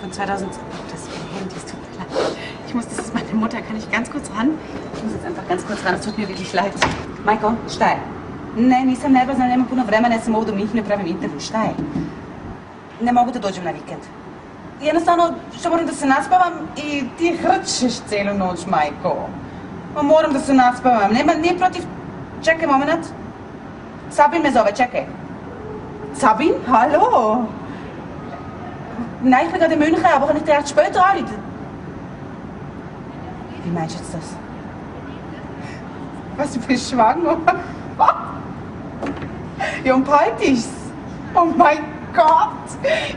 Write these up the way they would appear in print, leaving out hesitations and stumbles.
von 2000. Das Handy, es tut mir leid. Das ist meine Mutter. Kann ich ganz kurz ran? Ich muss jetzt einfach ganz kurz ran. Es tut mir wirklich leid. Majko, štaj? Ne, nisam nervozna, nemam puno vremena, ja sam ovdje u Minhenu i pravim intervju. Šta je? Ne mogu da dođem na vikend. Jednostavno, što moram da se naspavam i ti hrčeš celu noć, Majko. Ma moram da se naspavam. Nije protiv... Čekaj moment. Sabin me zove, čekaj. Sabin? Hallo? Nein, ich bin gerade in München, aber kann ich dir erst später anrufen? Wie meinst du jetzt das? Was, du bist schwanger? Was? Ja, und bald ist's. Oh mein Gott!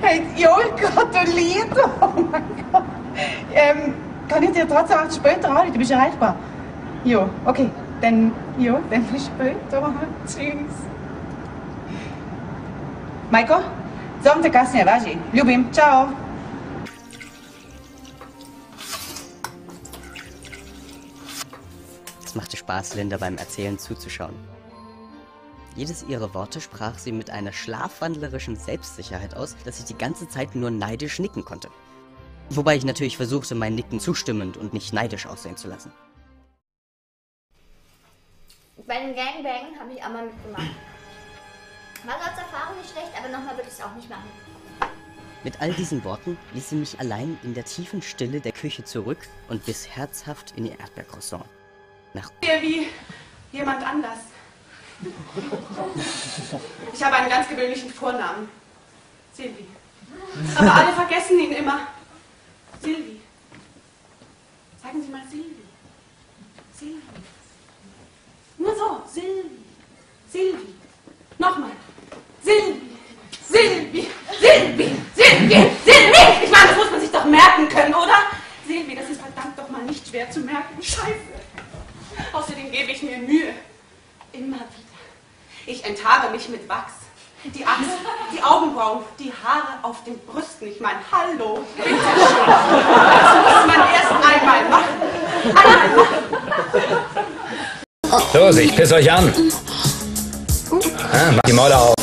Hey, ja, ich gratuliere! Oh mein Gott! Kann ich dir trotzdem erst später anrufen? Du bist erreichbar? Ja, okay. Dann bis später. Tschüss. Majko, zovem te kasnije, važi. Ljubim, ciao. Es machte Spaß, Linda beim Erzählen zuzuschauen. Jedes ihrer Worte sprach sie mit einer schlafwandlerischen Selbstsicherheit aus, dass ich die ganze Zeit nur neidisch nicken konnte. Wobei ich natürlich versuchte, mein Nicken zustimmend und nicht neidisch aussehen zu lassen. Bei den Gangbang habe ich auch mal mitgemacht. War als Erfahrung nicht schlecht, aber nochmal würde ich es auch nicht machen. Mit all diesen Worten ließ sie mich allein in der tiefen Stille der Küche zurück und biss herzhaft in ihr Erdbeercroissant. Wie jemand anders. Ich habe einen ganz gewöhnlichen Vornamen. Silvi. Aber alle vergessen ihn immer. Silvi. Sagen Sie mal Silvi. Silvi. Nur so. Silvi. Silvi. Nochmal. Silvi. Silvi. Silvi. Silvi. Silvi. Ich meine, das muss man sich doch merken können, oder? Silvi, das ist verdammt doch mal nicht schwer zu merken. Scheiße. Außerdem gebe ich mir Mühe. Immer wieder. Ich enthaare mich mit Wachs. Die Achseln, die Augenbrauen, die Haare auf den Brüsten. Ich meine, hallo, bitte schön. Das muss man erst einmal machen. Los, ich piss euch an. Mach die Maul auf.